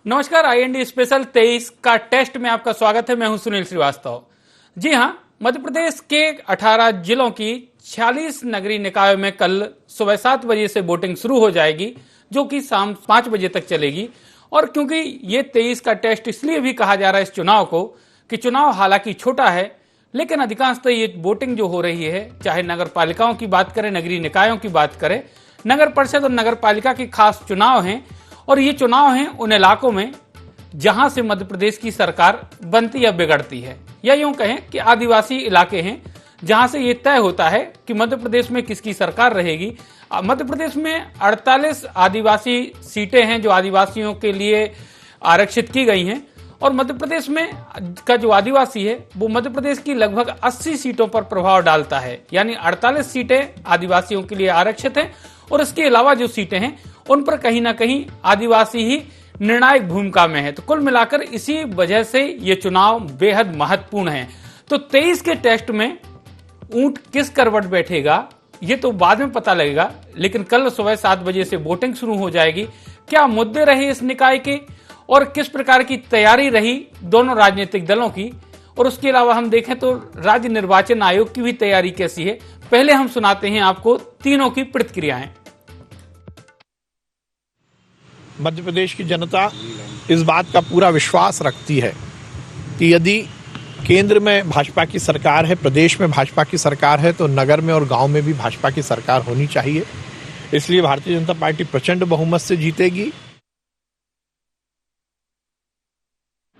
नमस्कार। IND special 23 का test में आपका स्वागत है। मैं हूं सुनील श्रीवास्तव। जी हां, मध्य प्रदेश के 18 जिलों की 46 नगरीय निकायों में कल सुबह 7 बजे से वोटिंग शुरू हो जाएगी, जो कि शाम 5 बजे तक चलेगी। और क्योंकि ये 23 का टेस्ट इसलिए भी कहा जा रहा है इस चुनाव को कि चुनाव हालांकि छोटा है, लेकिन अधिकांशतः ये वोटिंग जो हो रही है, चाहे नगर पालिकाओं की बात करें, नगरीय निकायों की बात करें, नगर परिषद और नगर पालिका के खास चुनाव हैं। और ये चुनाव हैं उन इलाकों में जहां से मध्य प्रदेश की सरकार बनती या बिगड़ती है, या यूं कहें कि आदिवासी इलाके हैं जहां से ये तय होता है कि मध्य प्रदेश में किसकी सरकार रहेगी। मध्य प्रदेश में 48 आदिवासी सीटें हैं जो आदिवासियों के लिए आरक्षित की गई हैं, और मध्य प्रदेश में का जो आदिवासी है वो मध्य प्रदेश की लगभग 80 सीटों पर प्रभाव डालता है। यानी 48 सीटें आदिवासियों के लिए आरक्षित हैं, और इसके अलावा जो सीटें हैं उन पर कहीं ना कहीं आदिवासी ही निर्णायक भूमिका में है। तो कुल मिलाकर इसी वजह से ये चुनाव बेहद महत्वपूर्ण है। तो 23 के टेस्ट में ऊंट किस करवट बैठेगा ये तो बाद में पता लगेगा, लेकिन कल सुबह 7 बजे से वोटिंग शुरू हो जाएगी। क्या मुद्दे रहे इस निकाय के और किस प्रकार की तैयारी रही दोनों राजनीतिक दलों की, और उसके अलावा हम देखें तो राज्य निर्वाचन आयोग की भी तैयारी कैसी है, पहले हम सुनाते हैं आपको तीनों की प्रतिक्रियाएं। मध्य प्रदेश की जनता इस बात का पूरा विश्वास रखती है कि यदि केंद्र में भाजपा की सरकार है, प्रदेश में भाजपा की सरकार है, तो नगर में और गांव में भी भाजपा की सरकार होनी चाहिए। इसलिए भारतीय जनता पार्टी प्रचंड बहुमत से जीतेगी।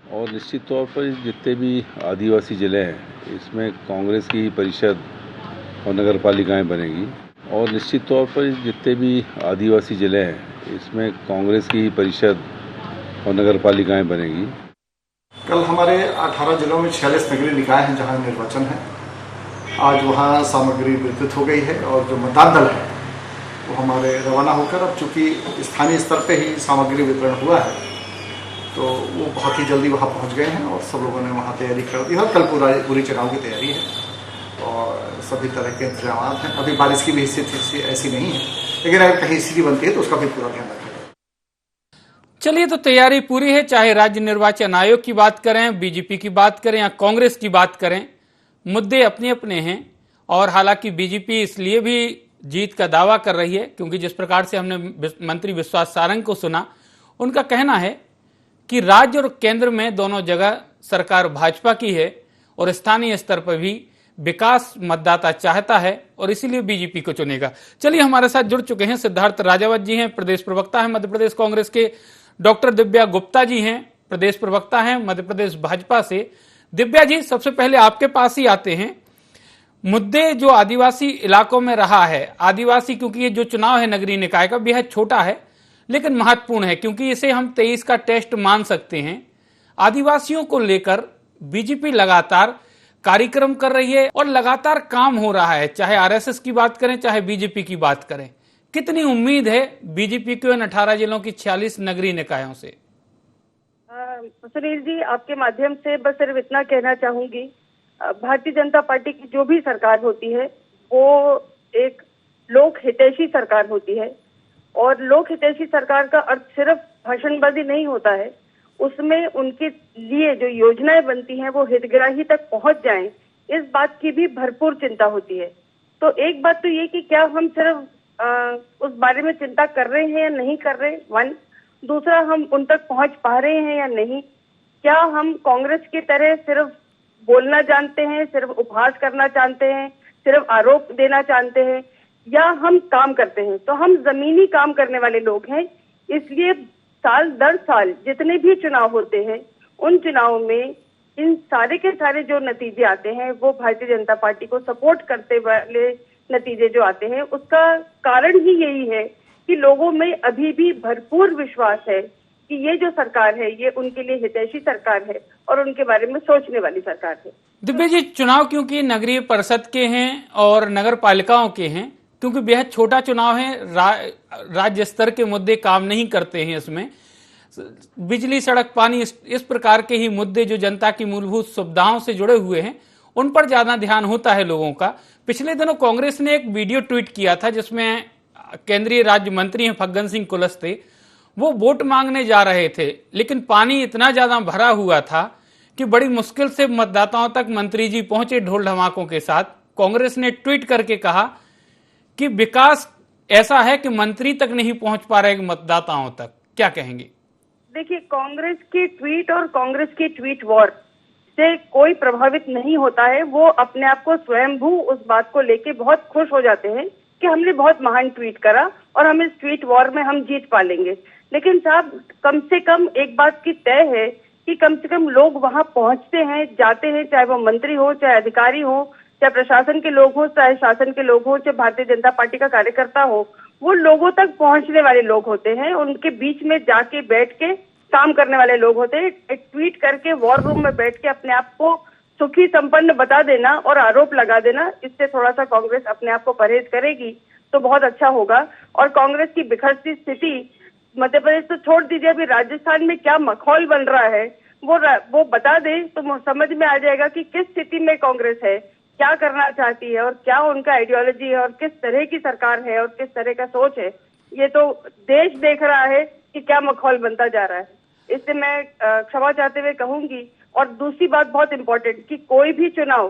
और निश्चित तौर पर जितने भी आदिवासी जिले हैं इसमें कांग्रेस की परिषद और नगर पालिकाएँ बनेगी। और निश्चित तौर पर जितने भी आदिवासी जिले हैं इसमें कांग्रेस की परिषद और नगर पालिकाएँ बनेगी। कल हमारे 18 जिलों में 46 नगरीय निकाय हैं जहां निर्वाचन है। आज वहां सामग्री वितरित हो गई है और जो मतदान दल है वो हमारे रवाना होकर, अब चूँकि स्थानीय स्तर पे ही सामग्री वितरण हुआ है तो वो बहुत ही जल्दी वहां पहुंच गए हैं और सब लोगों ने वहां तैयारी कर दी है। और कल पूरी चुनाव की तैयारी है और सभी तरह के इंतजाम हैं। अभी बारिश की भी स्थिति ऐसी नहीं है, लेकिन अगर कहीं स्थिति बनती है तो उसका भी पूरा ध्यान रखें। चलिए, तो तैयारी पूरी है। चाहे राज्य निर्वाचन आयोग की बात करें, बीजेपी की बात करें या कांग्रेस की बात करें, मुद्दे अपने अपने हैं। और हालांकि बीजेपी इसलिए भी जीत का दावा कर रही है क्योंकि जिस प्रकार से हमने मंत्री विश्वास सारंग को सुना, उनका कहना है कि राज्य और केंद्र में दोनों जगह सरकार भाजपा की है और स्थानीय स्तर पर भी विकास मतदाता चाहता है और इसीलिए बीजेपी को चुनेगा। चलिए, हमारे साथ जुड़ चुके हैं सिद्धार्थ राजावत जी हैं, प्रदेश प्रवक्ता हैं मध्य प्रदेश कांग्रेस के। डॉक्टर दिव्या गुप्ता जी हैं, प्रदेश प्रवक्ता हैं मध्य प्रदेश भाजपा से। दिव्या जी, सबसे पहले आपके पास ही आते हैं। मुद्दे जो आदिवासी इलाकों में रहा है, आदिवासी क्योंकि ये जो चुनाव है नगरीय निकाय का बेहद छोटा है लेकिन महत्वपूर्ण है क्योंकि इसे हम 23 का टेस्ट मान सकते हैं। आदिवासियों को लेकर बीजेपी लगातार कार्यक्रम कर रही है और लगातार काम हो रहा है, चाहे आरएसएस की बात करें चाहे बीजेपी की बात करें। कितनी उम्मीद है बीजेपी को इन 18 जिलों की 46 नगरीय निकायों से? सुनील जी, आपके माध्यम से बस सिर्फ इतना कहना चाहूंगी, भारतीय जनता पार्टी की जो भी सरकार होती है वो एक लोक हितैषी सरकार होती है। और लोक हितैषी सरकार का अर्थ सिर्फ भाषणबाजी नहीं होता है, उसमें उनके लिए जो योजनाएं बनती हैं वो हितग्राही तक पहुंच जाएं, इस बात की भी भरपूर चिंता होती है। तो एक बात तो ये कि क्या हम सिर्फ उस बारे में चिंता कर रहे हैं या नहीं कर रहे, वन। दूसरा, हम उन तक पहुंच पा रहे हैं या नहीं। क्या हम कांग्रेस की तरह सिर्फ बोलना जानते हैं, सिर्फ उपहास करना जानते हैं, सिर्फ आरोप देना जानते हैं, या हम काम करते हैं? तो हम जमीनी काम करने वाले लोग हैं। इसलिए साल दर साल जितने भी चुनाव होते हैं उन चुनावों में इन सारे के सारे जो नतीजे आते हैं वो भारतीय जनता पार्टी को सपोर्ट करते वाले नतीजे जो आते हैं, उसका कारण ही यही है कि लोगों में अभी भी भरपूर विश्वास है कि ये जो सरकार है ये उनके लिए हितैषी सरकार है और उनके बारे में सोचने वाली सरकार है। दिव्या जी, चुनाव क्योंकि नगरीय परिषद के हैं और नगर पालिकाओं के हैं, क्योंकि बेहद छोटा चुनाव है, राज्य स्तर के मुद्दे काम नहीं करते हैं इसमें। बिजली, सड़क, पानी, इस प्रकार के ही मुद्दे जो जनता की मूलभूत सुविधाओं से जुड़े हुए हैं उन पर ज्यादा ध्यान होता है लोगों का। पिछले दिनों कांग्रेस ने एक वीडियो ट्वीट किया था जिसमें केंद्रीय राज्य मंत्री हैं फग्गन सिंह कुलस्ते, वो वोट मांगने जा रहे थे, लेकिन पानी इतना ज्यादा भरा हुआ था कि बड़ी मुश्किल से मतदाताओं तक मंत्री जी पहुंचे ढोल ढमाकों के साथ। कांग्रेस ने ट्वीट करके कहा कि विकास ऐसा है कि मंत्री तक नहीं पहुंच पा रहे मतदाताओं तक। क्या कहेंगे? देखिए, कांग्रेस की ट्वीट और कांग्रेस की ट्वीट वॉर से कोई प्रभावित नहीं होता है। वो अपने आप को स्वयंभू उस बात को लेके बहुत खुश हो जाते हैं कि हमने बहुत महान ट्वीट करा और हम इस ट्वीट वॉर में हम जीत पा लेंगे। लेकिन साहब, कम से कम एक बात की तय है कि कम से कम लोग वहां पहुंचते हैं, जाते हैं, चाहे वो मंत्री हो, चाहे अधिकारी हो, चाहे प्रशासन के लोग हो, चाहे शासन के लोग हो, चाहे भारतीय जनता पार्टी का कार्यकर्ता हो, वो लोगों तक पहुंचने वाले लोग होते हैं। उनके बीच में जाके बैठ के काम करने वाले लोग होते हैं। एक ट्वीट करके वॉर रूम में बैठ के अपने आप को सुखी संपन्न बता देना और आरोप लगा देना, इससे थोड़ा सा कांग्रेस अपने आप को परहेज करेगी तो बहुत अच्छा होगा। और कांग्रेस की बिखरती स्थिति मध्य प्रदेश तो छोड़ दीजिए, अभी राजस्थान में क्या माहौल बन रहा है वो बता दे तो समझ में आ जाएगा कि किस स्थिति में कांग्रेस है, क्या करना चाहती है और क्या उनका आइडियोलॉजी है और किस तरह की सरकार है और किस तरह का सोच है। ये तो देश देख रहा है कि क्या माहौल बनता जा रहा है। इससे मैं क्षमा चाहते हुए कहूंगी। और दूसरी बात बहुत इंपॉर्टेंट कि कोई भी चुनाव,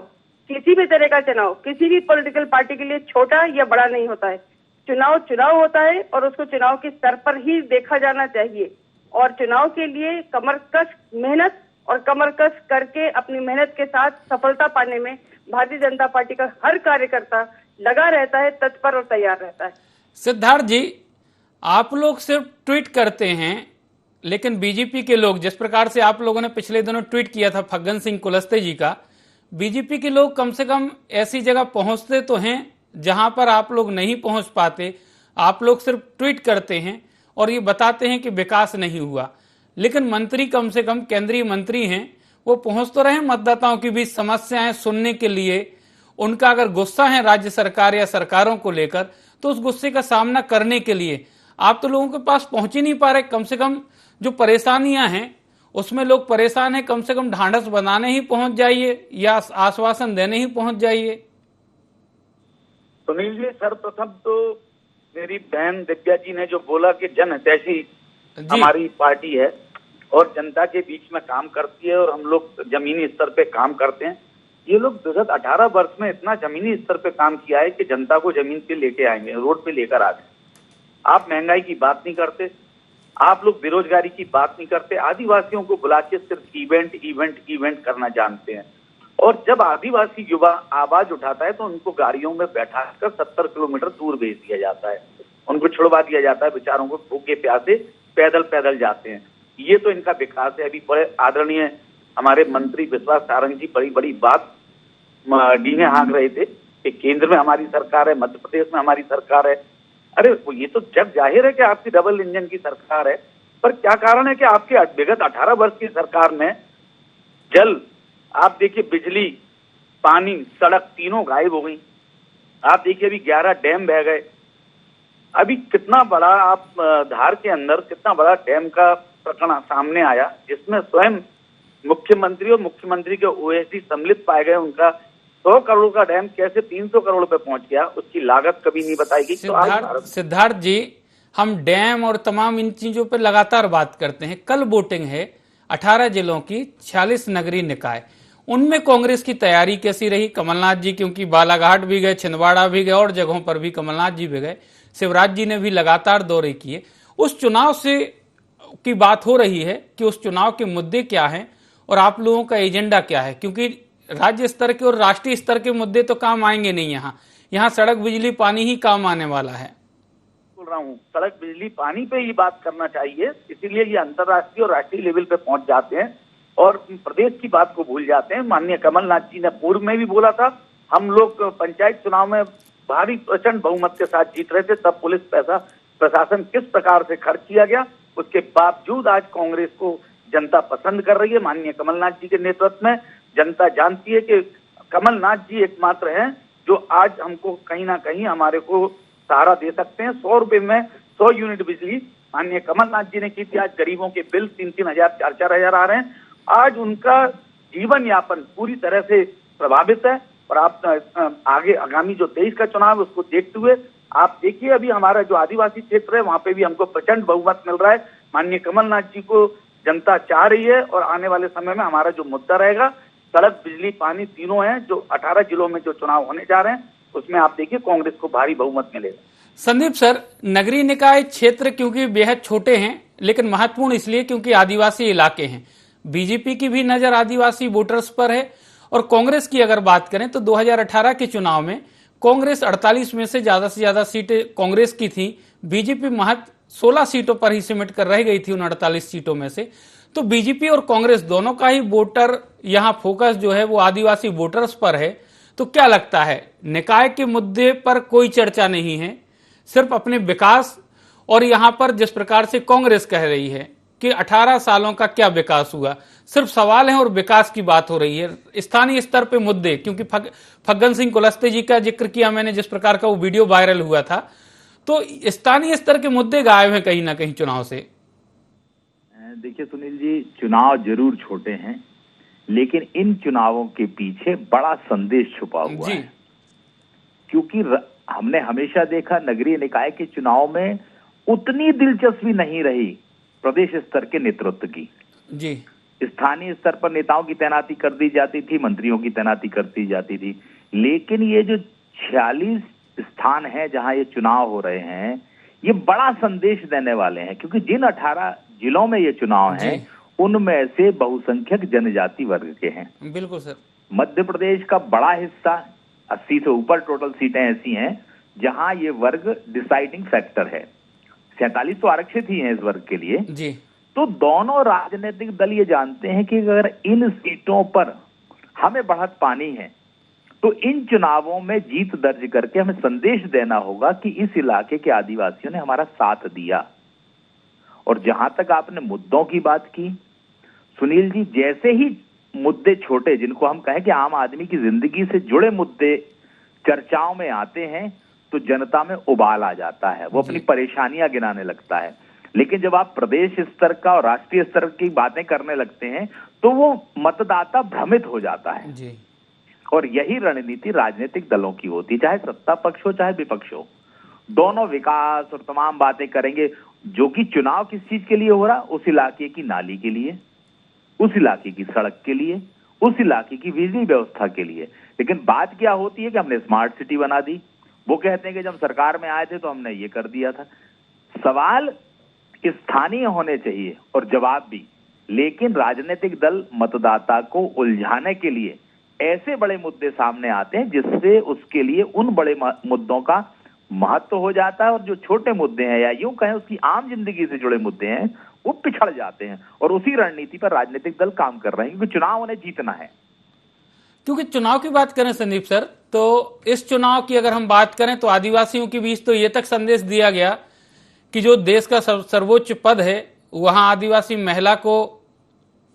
किसी भी तरह का चुनाव, किसी भी पॉलिटिकल पार्टी के लिए छोटा या बड़ा नहीं होता है। चुनाव होता है और उसको चुनाव के स्तर पर ही देखा जाना चाहिए। और चुनाव के लिए कमरकश मेहनत और कमरकश करके अपनी मेहनत के साथ सफलता पाने में भारतीय जनता पार्टी का हर कार्यकर्ता लगा रहता है, तत्पर और तैयार रहता है। सिद्धार्थ जी, आप लोग सिर्फ ट्वीट करते हैं, लेकिन बीजेपी के लोग, जिस प्रकार से आप लोगों ने पिछले दिनों ट्वीट किया था फग्गन सिंह कुलस्ते जी का, बीजेपी के लोग कम से कम ऐसी जगह पहुंचते तो हैं जहां पर आप लोग नहीं पहुंच पाते। आप लोग सिर्फ ट्वीट करते हैं और ये बताते हैं कि विकास नहीं हुआ, लेकिन मंत्री कम से कम केंद्रीय मंत्री हैं, वो पहुंच तो रहे मतदाताओं की भी समस्याएं सुनने के लिए। उनका अगर गुस्सा है राज्य सरकार या सरकारों को लेकर, तो उस गुस्से का सामना करने के लिए आप तो लोगों के पास पहुंच ही नहीं पा रहे। कम से कम जो परेशानियां हैं उसमें लोग परेशान हैं, कम से कम ढांढस बनाने ही पहुंच जाइए या आश्वासन देने ही पहुंच जाइए। सुनील जी, सर्वप्रथम तो मेरी बहन दिव्या जी ने जो बोला कि जन हितैषी हमारी पार्टी है और जनता के बीच में काम करती है और हम लोग जमीनी स्तर पे काम करते हैं। ये लोग विगत 18 वर्ष में इतना जमीनी स्तर पे काम किया है कि जनता को जमीन पे लेके आएंगे, रोड पे लेकर आ गए। आप महंगाई की बात नहीं करते, आप लोग बेरोजगारी की बात नहीं करते, आदिवासियों को बुला के सिर्फ इवेंट करना जानते हैं। और जब आदिवासी युवा आवाज उठाता है तो उनको गाड़ियों में बैठाकर 70 किलोमीटर दूर भेज दिया जाता है, उनको छुड़वा दिया जाता है, बेचारों को भूखे प्यासे पैदल जाते हैं। ये तो इनका विकास है। अभी बड़े आदरणीय हमारे मंत्री विश्वास सारंग जी बड़ी बात डींगे हाँक रहे थे कि केंद्र में हमारी सरकार है, मध्य प्रदेश में हमारी सरकार है। अरे ये तो जग जाहिर है कि आपकी डबल इंजन की सरकार है, पर क्या कारण है कि आपके विगत 18 वर्ष की सरकार में जल, आप देखिए बिजली, पानी, सड़क तीनों गायब हो गई। आप देखिए अभी 11 डैम बह गए। अभी कितना बड़ा आप धार के अंदर कितना बड़ा डैम का प्रकरण सामने आया, जिसमें स्वयं मुख्यमंत्री और मुख्यमंत्री के ओएसडी सम्मिलित पाए गए। उनका 100 करोड़ का डैम कैसे 300 करोड़ पे पहुंच गया, उसकी लागत कभी नहीं बताई गई। सिद्धार्थ जी, हम डैम और तमाम इन चीजों पर लगातार बात करते हैं। कल वोटिंग है 18 जिलों की 46 नगरीय निकाय, उनमें कांग्रेस की तैयारी कैसी रही? कमलनाथ जी क्योंकि बालाघाट भी गए, छिंदवाड़ा भी गए और जगहों पर भी कमलनाथ जी भी गए, शिवराज जी ने भी लगातार दौरे किए। उस चुनाव से की बात हो रही है कि उस चुनाव के मुद्दे क्या हैं और आप लोगों का एजेंडा क्या है, क्योंकि राज्य स्तर के और राष्ट्रीय स्तर के मुद्दे तो काम आएंगे नहीं। यहाँ सड़क बिजली पानी ही काम आने वाला है। बोल रहा हूँ, सड़क बिजली पानी पे ही बात करना चाहिए, इसीलिए ये अंतर्राष्ट्रीय और राष्ट्रीय लेवल पे पहुंच जाते हैं और प्रदेश की बात को भूल जाते हैं। माननीय कमलनाथ जी ने पूर्व में भी बोला था, हम लोग पंचायत चुनाव में भारी प्रचंड बहुमत के साथ जीत रहे थे, तब पुलिस पैसा प्रशासन किस प्रकार से खर्च किया गया, उसके बावजूद आज कांग्रेस को जनता पसंद कर रही है। माननीय कमलनाथ जी के नेतृत्व में जनता जानती है कि कमलनाथ जी एकमात्र हैं जो आज हमको कहीं ना कहीं हमारे को सहारा दे सकते हैं। 100 रुपए में 100 यूनिट बिजली माननीय कमलनाथ जी ने की थी। आज गरीबों के बिल 3-3 हजार 4-4 हजार आ रहे हैं। आज उनका जीवन यापन पूरी तरह से प्रभावित है और आप आगे आगामी जो 23 का चुनाव है उसको देखते हुए आप देखिए अभी हमारा जो आदिवासी क्षेत्र है वहां पे भी हमको प्रचंड बहुमत मिल रहा है। माननीय कमलनाथ जी को जनता चाह रही है और आने वाले समय में हमारा जो मुद्दा रहेगा सड़क, बिजली, पानी तीनों हैं, जो 18 जिलों में जो चुनाव होने जा रहे हैं उसमें आप देखिए कांग्रेस को भारी बहुमत मिलेगा। संदीप सर, नगरीय निकाय क्षेत्र क्योंकि बेहद छोटे हैं लेकिन महत्वपूर्ण इसलिए क्योंकि आदिवासी इलाके हैं। बीजेपी की भी नजर आदिवासी वोटर्स पर है और कांग्रेस की अगर बात करें तो 2018 के चुनाव में कांग्रेस 48 में से ज्यादा सीटें कांग्रेस की थी। बीजेपी महज 16 सीटों पर ही सिमट कर रह गई थी उन 48 सीटों में से। तो बीजेपी और कांग्रेस दोनों का ही वोटर यहां फोकस जो है वो आदिवासी वोटर्स पर है। तो क्या लगता है, निकाय के मुद्दे पर कोई चर्चा नहीं है, सिर्फ अपने विकास, और यहां पर जिस प्रकार से कांग्रेस कह रही है कि 18 सालों का क्या विकास हुआ, सिर्फ सवाल है और विकास की बात हो रही है। स्थानीय स्तर पे मुद्दे, क्योंकि फग्गन सिंह कुलस्ते जी का जिक्र किया मैंने, जिस प्रकार का वो वीडियो वायरल हुआ था, तो स्थानीय स्तर के मुद्दे गायब हैं कहीं ना कहीं चुनाव से। देखिए सुनील जी, चुनाव जरूर छोटे हैं लेकिन इन चुनावों के पीछे बड़ा संदेश छुपा हुआ है। क्योंकि हमने हमेशा देखा नगरीय निकाय के चुनाव में उतनी दिलचस्पी नहीं रही प्रदेश स्तर के नेतृत्व की। जी, स्थानीय स्तर पर नेताओं की तैनाती कर दी जाती थी, मंत्रियों की तैनाती कर दी जाती थी। लेकिन ये जो 46 स्थान है जहां ये चुनाव हो रहे हैं, ये बड़ा संदेश देने वाले हैं। क्योंकि जिन 18 जिलों में ये चुनाव हैं उनमें से बहुसंख्यक जनजाति वर्ग के हैं। बिल्कुल सर। मध्य प्रदेश का बड़ा हिस्सा 80 से ऊपर टोटल सीटें ऐसी हैं जहां ये वर्ग डिसाइडिंग फैक्टर है। 47 तो आरक्षित ही हैं इस वर्ग के लिए जी। तो दोनों राजनीतिक दल ये जानते हैं कि अगर इन सीटों पर हमें बढ़त पानी है तो इन चुनावों में जीत दर्ज करके हमें संदेश देना होगा कि इस इलाके के आदिवासियों ने हमारा साथ दिया। और जहां तक आपने मुद्दों की बात की सुनील जी, जैसे ही मुद्दे छोटे, जिनको हम कहें कि आम आदमी की जिंदगी से जुड़े मुद्दे चर्चाओं में आते हैं तो जनता में उबाल आ जाता है, वो अपनी परेशानियां गिनाने लगता है। लेकिन जब आप प्रदेश स्तर का और राष्ट्रीय स्तर की बातें करने लगते हैं तो वो मतदाता भ्रमित हो जाता है जी। और यही रणनीति राजनीतिक दलों की होती, चाहे सत्ता पक्ष हो चाहे विपक्ष हो। दोनों विकास और तमाम बातें करेंगे, जो कि चुनाव किस चीज के लिए हो रहा, उस इलाके की नाली के लिए, उस इलाके की सड़क के लिए, उस इलाके की बिजली व्यवस्था के लिए। लेकिन बात क्या होती है कि हमने स्मार्ट सिटी बना दी, वो कहते हैं कि जब सरकार में आए थे तो हमने ये कर दिया था। सवाल स्थानीय होने चाहिए और जवाब भी, लेकिन राजनीतिक दल मतदाता को उलझाने के लिए ऐसे बड़े मुद्दे सामने आते हैं जिससे उसके लिए उन बड़े मुद्दों का महत्व हो जाता है और जो छोटे मुद्दे हैं या यूं कहें उसकी आम जिंदगी से जुड़े मुद्दे हैं वो पिछड़ जाते हैं। और उसी रणनीति पर राजनीतिक दल काम कर रहे हैं क्योंकि चुनाव उन्हें जीतना है। क्योंकि चुनाव की बात करें संदीप सर, तो इस चुनाव की अगर हम बात करें तो आदिवासियों के बीच तो ये तक संदेश दिया गया कि जो देश का सर्वोच्च पद है वहां आदिवासी महिला को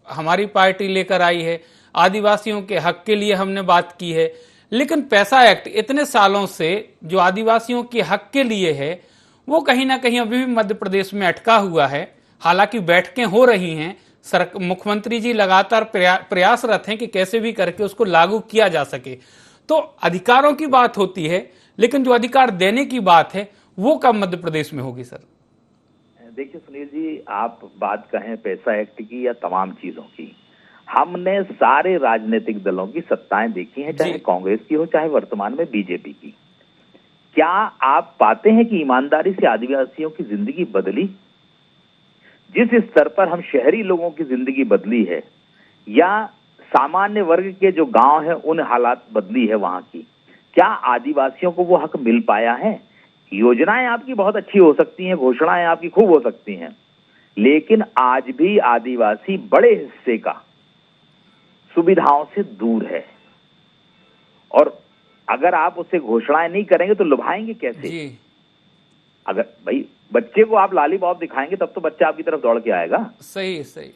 हमारी पार्टी लेकर आई है, आदिवासियों के हक के लिए हमने बात की है। लेकिन पैसा एक्ट इतने सालों से जो आदिवासियों के हक के लिए है वो कहीं ना कहीं अभी भी मध्य प्रदेश में अटका हुआ है। हालांकि बैठकें हो रही हैं, मुख्यमंत्री जी लगातार प्रयासरत हैं कि कैसे भी करके उसको लागू किया जा सके। तो अधिकारों की बात होती है लेकिन जो अधिकार देने की बात है वो कब मध्य प्रदेश में होगी सर? देखिए सुनील जी, आप बात कहें पैसा एक्ट की या तमाम चीजों की, हमने सारे राजनीतिक दलों की सत्ताएं देखी हैं, चाहे कांग्रेस की हो चाहे वर्तमान में बीजेपी की। क्या आप पाते हैं कि ईमानदारी से आदिवासियों की जिंदगी बदली? जिस स्तर पर हम शहरी लोगों की जिंदगी बदली है या सामान्य वर्ग के जो गांव है उन हालात बदली है वहां की, क्या आदिवासियों को वो हक मिल पाया है? योजनाएं आपकी बहुत अच्छी हो सकती हैं, घोषणाएं आपकी खूब हो सकती हैं, लेकिन आज भी आदिवासी बड़े हिस्से का सुविधाओं से दूर है। और अगर आप उससे घोषणाएं नहीं करेंगे तो लुभाएंगे कैसे? जी। अगर भाई बच्चे को आप लालीपॉप दिखाएंगे तब तो बच्चा आपकी तरफ दौड़ के आएगा। सही सही।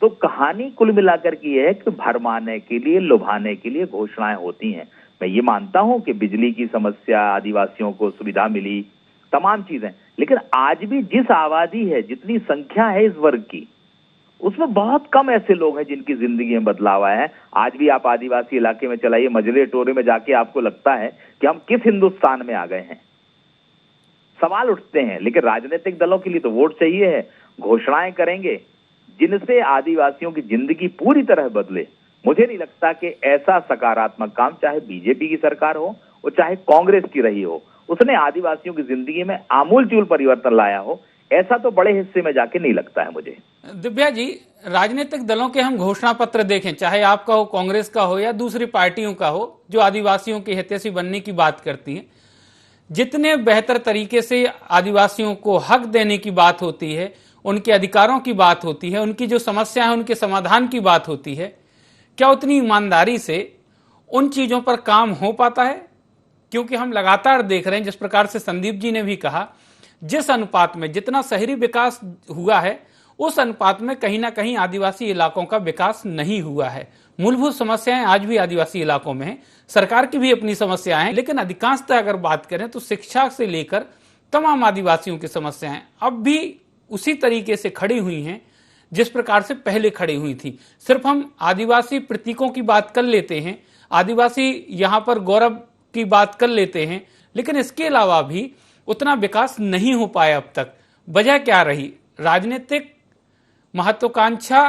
तो कहानी कुल मिलाकर की है कि भरमाने के लिए, लुभाने के लिए घोषणाएं होती हैं। मैं ये मानता हूं कि बिजली की समस्या, आदिवासियों को सुविधा मिली, तमाम चीजें, लेकिन आज भी जिस आबादी है, जितनी संख्या है इस वर्ग की, उसमें बहुत कम ऐसे लोग हैं जिनकी जिंदगी में बदलाव आया है। आज भी आप आदिवासी इलाके में चलाइए, मजरे टोरे में जाके आपको लगता है कि हम किस हिंदुस्तान में आ गए हैं। सवाल उठते हैं। लेकिन राजनीतिक दलों के लिए तो वोट चाहिए है, घोषणाएं करेंगे जिनसे आदिवासियों की जिंदगी पूरी तरह बदले। मुझे नहीं लगता कि ऐसा सकारात्मक काम चाहे बीजेपी की सरकार हो और चाहे कांग्रेस की रही हो, उसने आदिवासियों की जिंदगी में आमूलचूल परिवर्तन लाया हो, ऐसा तो बड़े हिस्से में जाके नहीं लगता है मुझे। दिव्या जी, राजनीतिक दलों के हम घोषणा पत्र देखें, चाहे आपका हो, कांग्रेस का हो या दूसरी पार्टियों का हो, जो आदिवासियों की हितैषी बनने की बात करती हैं, जितने बेहतर तरीके से आदिवासियों को हक देने की बात होती है, उनके अधिकारों की बात होती है, उनकी जो समस्या है उनके समाधान की बात होती है, क्या उतनी ईमानदारी से उन चीजों पर काम हो पाता है? क्योंकि हम लगातार देख रहे हैं, जिस प्रकार से संदीप जी ने भी कहा, जिस अनुपात में जितना शहरी विकास हुआ है उस अनुपात में कहीं ना कहीं आदिवासी इलाकों का विकास नहीं हुआ है। मूलभूत समस्याएं आज भी आदिवासी इलाकों में हैं, सरकार की भी अपनी समस्याएं हैं, लेकिन अधिकांशतः अगर बात करें तो शिक्षा से लेकर तमाम आदिवासियों की समस्याएं अब भी उसी तरीके से खड़ी हुई हैं जिस प्रकार से पहले खड़ी हुई थी। सिर्फ हम आदिवासी प्रतीकों की बात कर लेते हैं, आदिवासी यहां पर गौरव की बात कर लेते हैं, लेकिन इसके अलावा भी उतना विकास नहीं हो पाया अब तक। वजह क्या रही? राजनीतिक महत्वाकांक्षा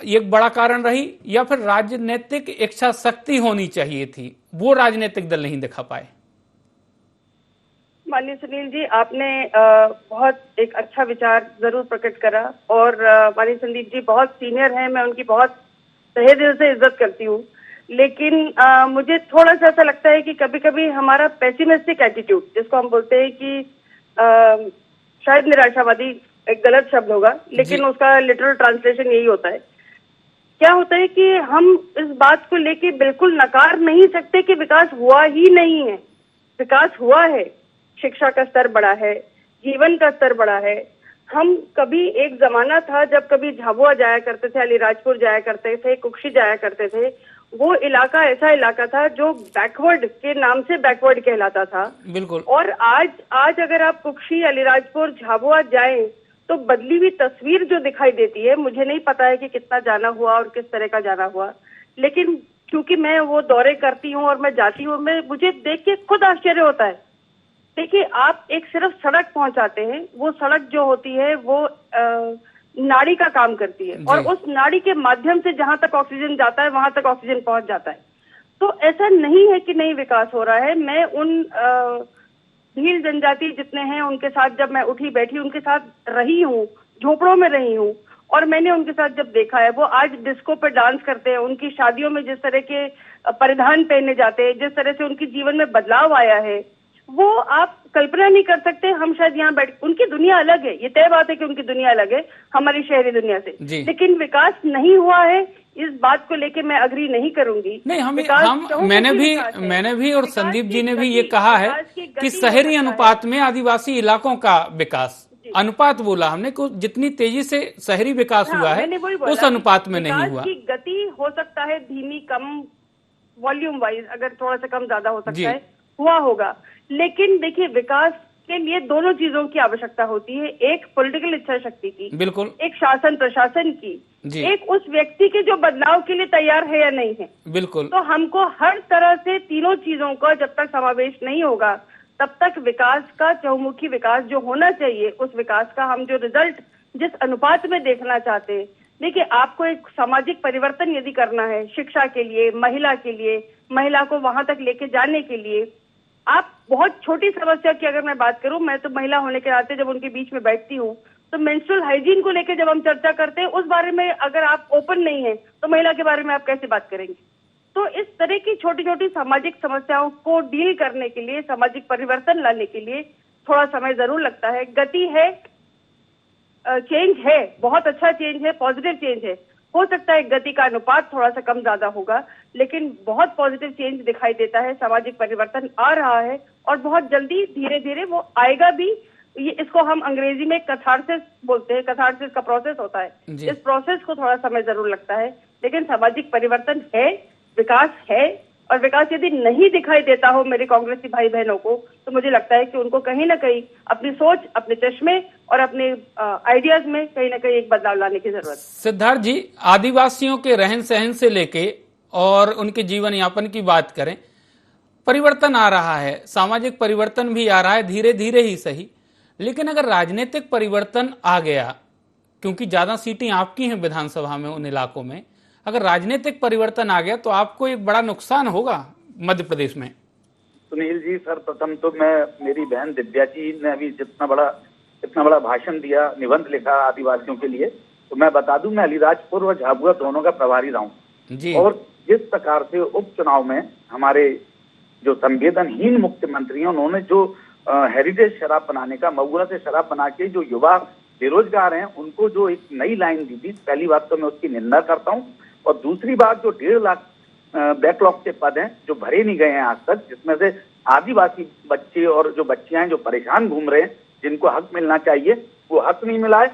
एक बड़ा कारण रही, या फिर राजनीतिक इच्छा शक्ति होनी चाहिए थी, वो राजनीतिक दल नहीं दिखा पाए? माननीय सुनील जी, आपने बहुत एक अच्छा विचार जरूर प्रकट करा, और माननीय संदीप जी बहुत सीनियर हैं, मैं उनकी बहुत तहे दिल से इज्जत करती हूँ, लेकिन मुझे थोड़ा सा ऐसा लगता है कि कभी कभी हमारा पेसिमिस्टिक एटीट्यूड, जिसको हम बोलते हैं कि शायद निराशावादी एक गलत शब्द होगा, लेकिन उसका लिटरल ट्रांसलेशन यही होता है। क्या होता है कि हम इस बात को लेके बिल्कुल नकार नहीं सकते कि विकास हुआ ही नहीं है। विकास हुआ है, शिक्षा का स्तर बढ़ा है, जीवन का स्तर बढ़ा है। हम कभी एक जमाना था जब कभी झाबुआ जाया करते थे, अलीराजपुर जाया करते थे, कुक्षी जाया करते थे, वो इलाका ऐसा इलाका था जो बैकवर्ड के नाम से बैकवर्ड कहलाता था। बिल्कुल। और आज अगर आप कुक्षी, अलीराजपुर, झाबुआ जाएं तो बदली हुई तस्वीर जो दिखाई देती है, मुझे नहीं पता है कि कितना जाना हुआ और किस तरह का जाना हुआ, लेकिन क्योंकि मैं वो दौरे करती हूँ और मैं जाती हूँ, मुझे देख के खुद आश्चर्य होता है। देखिए, आप एक सिर्फ सड़क पहुंचाते हैं, वो सड़क जो होती है वो नाड़ी का काम करती है, और उस नाड़ी के माध्यम से जहां तक ऑक्सीजन जाता है वहां तक ऑक्सीजन पहुंच जाता है। तो ऐसा नहीं है कि नहीं विकास हो रहा है। मैं उन भील जनजाति जितने हैं उनके साथ जब मैं उठी बैठी उनके साथ रही हूँ, झोपड़ों में रही हूँ, और मैंने उनके साथ जब देखा है, वो आज डिस्को पे डांस करते हैं, उनकी शादियों में जिस तरह के परिधान पहने जाते हैं, जिस तरह से उनके जीवन में बदलाव आया है, वो आप कल्पना नहीं कर सकते। हम शायद यहाँ बैठ, उनकी दुनिया अलग है, ये तय बात है कि उनकी दुनिया अलग है हमारी शहरी दुनिया से, लेकिन विकास नहीं हुआ है, इस बात को लेके मैं अग्री नहीं करूंगी। नहीं, मैंने भी और संदीप जी ने भी ये कहा है कि शहरी अनुपात में आदिवासी इलाकों का विकास, अनुपात बोला हमने, जितनी तेजी से शहरी विकास हुआ है उस अनुपात में नहीं हुआ। गति हो सकता है धीमी, कम वॉल्यूम वाइज अगर थोड़ा सा कम ज्यादा हो सकता है, हुआ होगा, लेकिन देखिए विकास के लिए दोनों चीजों की आवश्यकता होती है। एक पॉलिटिकल इच्छा शक्ति की, बिल्कुल, एक शासन प्रशासन की, एक उस व्यक्ति के जो बदलाव के लिए तैयार है या नहीं है। बिल्कुल। तो हमको हर तरह से तीनों चीजों का जब तक समावेश नहीं होगा तब तक विकास का, चहुमुखी विकास जो होना चाहिए, उस विकास का हम जो रिजल्ट जिस अनुपात में देखना चाहते हैं, देखिए आपको एक सामाजिक परिवर्तन यदि करना है, शिक्षा के लिए, महिला को वहां तक लेके जाने के लिए, आप बहुत छोटी समस्या की अगर मैं बात करूं, मैं तो महिला होने के नाते जब उनके बीच में बैठती हूं तो मेंस्ट्रुअल हाइजीन को लेकर जब हम चर्चा करते हैं, उस बारे में अगर आप ओपन नहीं है तो महिला के बारे में आप कैसे बात करेंगे? तो इस तरह की छोटी छोटी सामाजिक समस्याओं को डील करने के लिए, सामाजिक परिवर्तन लाने के लिए थोड़ा समय जरूर लगता है। गति है, चेंज है, बहुत अच्छा चेंज है, पॉजिटिव चेंज है। हो सकता है गति का अनुपात थोड़ा सा कम ज्यादा होगा, लेकिन बहुत पॉजिटिव चेंज दिखाई देता है, सामाजिक परिवर्तन आ रहा है और बहुत जल्दी धीरे धीरे वो आएगा भी। ये इसको हम अंग्रेजी में कैथारसिस बोलते हैं, कैथारसिस का प्रोसेस होता है। इस प्रोसेस को थोड़ा समय जरूर लगता है, लेकिन सामाजिक परिवर्तन है, विकास है, और विकास यदि नहीं दिखाई देता हो मेरे कांग्रेसी भाई बहनों को, तो मुझे लगता है कि उनको कहीं ना कहीं अपनी सोच, अपने चश्मे और अपने आइडियाज में कहीं ना कहीं एक बदलाव लाने की जरूरत है। सिद्धार्थ जी, आदिवासियों के रहन सहन से लेके और उनके जीवन यापन की बात करें परिवर्तन आ रहा है, सामाजिक परिवर्तन भी आ रहा है, धीरे धीरे ही सही, लेकिन अगर राजनीतिक परिवर्तन आ गया, क्योंकि ज्यादा सीटें आपकी हैं विधानसभा में उन इलाकों में, अगर राजनीतिक परिवर्तन आ गया तो आपको एक बड़ा नुकसान होगा मध्य प्रदेश में। सुनील जी, सर्वप्रथम तो मेरी बहन दिव्या जी ने अभी इतना बड़ा भाषण दिया, निबंध लिखा आदिवासियों के लिए, तो मैं बता दूं, मैं अलीराजपुर और झाबुआ दोनों का प्रभारी रहा हूं। और जिस प्रकार से उपचुनाव में हमारे जो संवेदनहीन मुख्यमंत्री हैं, उन्होंने जो हेरिटेज शराब बनाने का, महुआ से शराब बना के जो युवा बेरोजगार हैं उनको जो एक नई लाइन दी थी, पहली बात तो मैं उसकी निंदा करता हूं। और दूसरी बात, जो 1.5 लाख बैकलॉग के पद हैं जो भरे नहीं गए हैं आज तक, जिसमें से आदिवासी बच्चे और जो बच्चियां हैं जो परेशान घूम रहे हैं, जिनको हक मिलना चाहिए वो हक नहीं मिला है।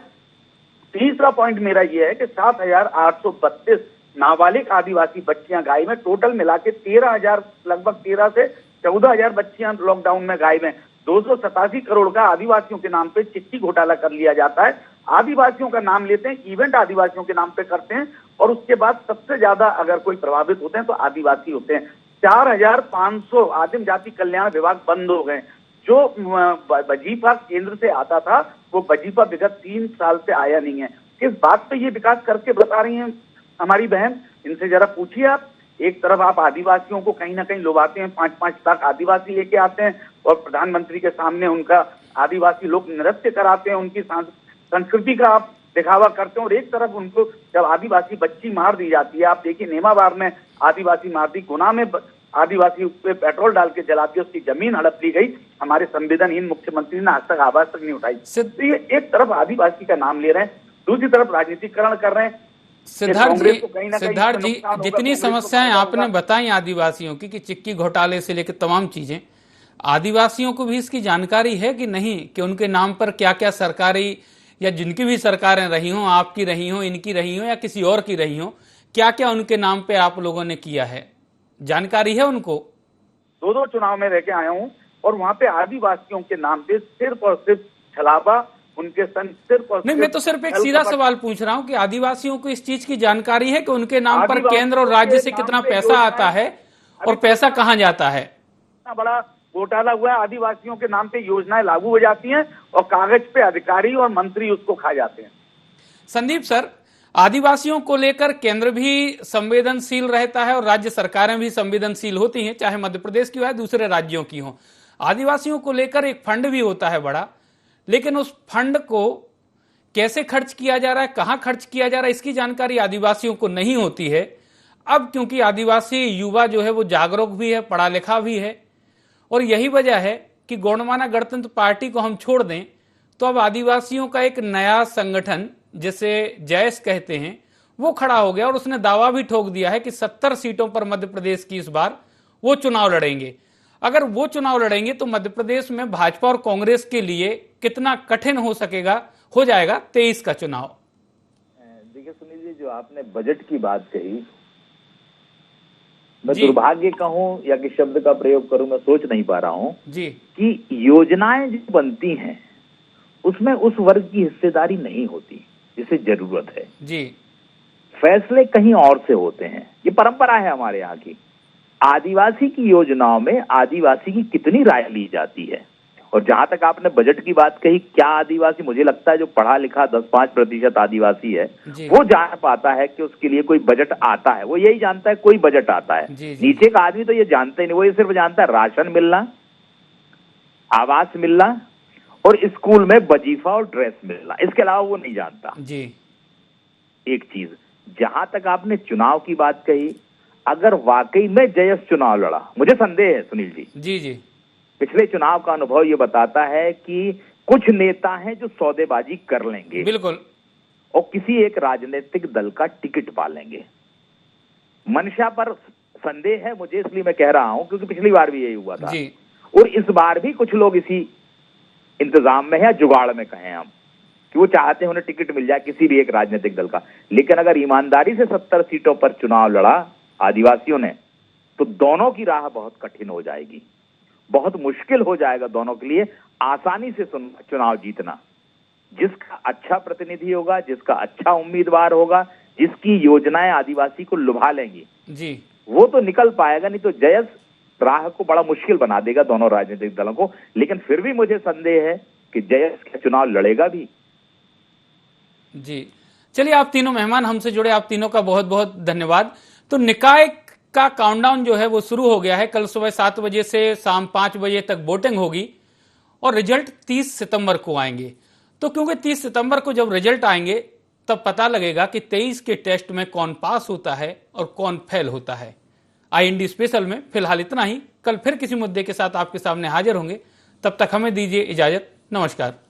तीसरा पॉइंट मेरा ये है कि 7,832 नाबालिग आदिवासी बच्चियां गायब हैं, टोटल मिला के 13,000, लगभग 13 से 14,000 बच्चियां लॉकडाउन में गायब हैं। 287 करोड़ का आदिवासियों के नाम पे चिट्ठी घोटाला कर लिया जाता है। आदिवासियों का नाम लेते हैं, इवेंट आदिवासियों के नाम पे करते हैं, और उसके बाद सबसे ज्यादा अगर कोई प्रभावित होते हैं तो आदिवासी होते हैं। 4,500 आदिम जाति कल्याण विभाग बंद हो गए। जो वजीफा केंद्र से आता था वो वजीफा विगत 3 साल से आया नहीं है। किस बात पे ये विकास करके बता रही हैं हमारी बहन, इनसे जरा पूछिए आप। एक तरफ आप आदिवासियों को कहीं ना कहीं लुभाते हैं, 5-5 लाख आदिवासी लेके आते हैं और प्रधानमंत्री के सामने उनका आदिवासी लोग नृत्य कराते हैं, उनकी संस्कृति का आप दिखावा करते हैं। और एक तरफ उनको जब आदिवासी बच्ची मार दी जाती है, आप देखिए नेमाबार में आदिवासी मार दी, गुना में आदिवासी पे पेट्रोल डाल के जला दिया, उसकी जमीन हड़प ली गई, हमारे संवेदनहीन मुख्यमंत्री ने आज तक आवाज तक नहीं उठाई। तो ये एक तरफ आदिवासी का नाम ले रहे हैं, दूसरी तरफ राजनीतिकरण कर रहे हैं। सिद्धार्थ जी, जितनी समस्याएं आपने बताई आदिवासियों की, कि चिक्की घोटाले से लेकर तमाम चीजें, आदिवासियों को भी इसकी जानकारी है कि नहीं, कि उनके नाम पर क्या क्या सरकारी या जिनकी भी सरकारें रही हों, आपकी रही हों, इनकी रही हों या किसी और की रही हों, क्या क्या उनके नाम पे आप लोगों ने किया है, जानकारी है उनको? 2 चुनाव में रह के आया हूं और वहां पे आदिवासियों के नाम पे सिर्फ और सिर्फ छलावा, उनके सिर्फ और नहीं, मैं तो सिर्फ एक सीधा सवाल पूछ रहा हूं कि आदिवासियों को इस चीज की जानकारी है कि उनके नाम पर केंद्र और राज्य से कितना पैसा आता है और पैसा कहां जाता है? इतना बड़ा घोटाला हुआ है, आदिवासियों के नाम पे योजनाएं लागू हो जाती हैं और कागज पे अधिकारी और मंत्री उसको खा जाते हैं। संदीप सर, आदिवासियों को लेकर केंद्र भी संवेदनशील रहता है और राज्य सरकारें भी संवेदनशील होती हैं, चाहे मध्य प्रदेश की हो या दूसरे राज्यों की हो। आदिवासियों को लेकर एक फंड भी होता है बड़ा, लेकिन उस फंड को कैसे खर्च किया जा रहा है, कहां खर्च किया जा रहा है, इसकी जानकारी आदिवासियों को नहीं होती है। अब क्योंकि आदिवासी युवा जो है वो जागरूक भी है, पढ़ा लिखा भी है, और यही वजह है कि गौंडमाना गणतंत्र पार्टी को हम छोड़ दें तो अब आदिवासियों का एक नया संगठन, जिसे जैस कहते हैं, वो खड़ा हो गया और उसने दावा भी ठोक दिया है कि 70 सीटों पर मध्य प्रदेश की इस बार वो चुनाव लड़ेंगे। अगर वो चुनाव लड़ेंगे तो मध्य प्रदेश में भाजपा और कांग्रेस के लिए कितना कठिन हो जाएगा 23 का चुनाव। देखिए सुनील जी, जो आपने बजट की बात कही, मैं दुर्भाग्य कहूं या कि शब्द का प्रयोग करूं, मैं सोच नहीं पा रहा हूं जी कि योजनाएं जो बनती हैं उसमें उस वर्ग की हिस्सेदारी नहीं होती जिसे जरूरत है जी। फैसले कहीं और से होते हैं, ये परंपरा है हमारे यहाँ की। आदिवासी की योजनाओं में आदिवासी की कितनी राय ली जाती है। और जहां तक आपने बजट की बात कही, क्या आदिवासी, मुझे लगता है जो पढ़ा लिखा 10-5% आदिवासी है वो जान पाता है कि उसके लिए कोई बजट आता है, वो यही जानता है कोई बजट आता है। नीचे का आदमी तो ये जानता ही नहीं, वो ये सिर्फ जानता है राशन मिलना, आवास मिलना और स्कूल में वजीफा और ड्रेस मिलना, इसके अलावा वो नहीं जानता जी। एक चीज, जहां तक आपने चुनाव की बात कही, अगर वाकई में जयस चुनाव लड़ा, मुझे संदेह है सुनील जी, जी पिछले चुनाव का अनुभव ये बताता है कि कुछ नेता हैं जो सौदेबाजी कर लेंगे, बिल्कुल, और किसी एक राजनीतिक दल का टिकट पा लेंगे। मंशा पर संदेह है मुझे, इसलिए मैं कह रहा हूं क्योंकि पिछली बार भी यही हुआ था जी। और इस बार भी कुछ लोग इसी इंतजाम में है, जुगाड़ में कहें हम, कि वो चाहते हैं उन्हें टिकट मिल जाए किसी भी एक राजनीतिक दल का। लेकिन अगर ईमानदारी से 70 सीटों पर चुनाव लड़ा आदिवासियों ने, तो दोनों की राह बहुत कठिन हो जाएगी, बहुत मुश्किल हो जाएगा दोनों के लिए आसानी से चुनाव जीतना। जिसका अच्छा प्रतिनिधि होगा, जिसका अच्छा उम्मीदवार होगा, जिसकी योजनाएं आदिवासी को लुभा लेंगी जी, वो तो निकल पाएगा। नहीं तो जयस राह को बड़ा मुश्किल बना देगा दोनों राजनीतिक दलों को। लेकिन फिर भी मुझे संदेह है कि जयेश का चुनाव लड़ेगा भी। जी चलिए, आप तीनों मेहमान हमसे जुड़े, आप तीनों का बहुत बहुत धन्यवाद। तो निकाय का काउंटडाउन जो है वो शुरू हो गया है। कल सुबह 7 बजे से शाम 5 बजे तक वोटिंग होगी और रिजल्ट 30 सितंबर को आएंगे। तो क्योंकि 30 सितंबर को जब रिजल्ट आएंगे तब पता लगेगा कि 23 के टेस्ट में कौन पास होता है और कौन फेल होता है। IND स्पेशल में फिलहाल इतना ही। कल फिर किसी मुद्दे के साथ आपके सामने हाजिर होंगे। तब तक हमें दीजिए इजाजत। नमस्कार।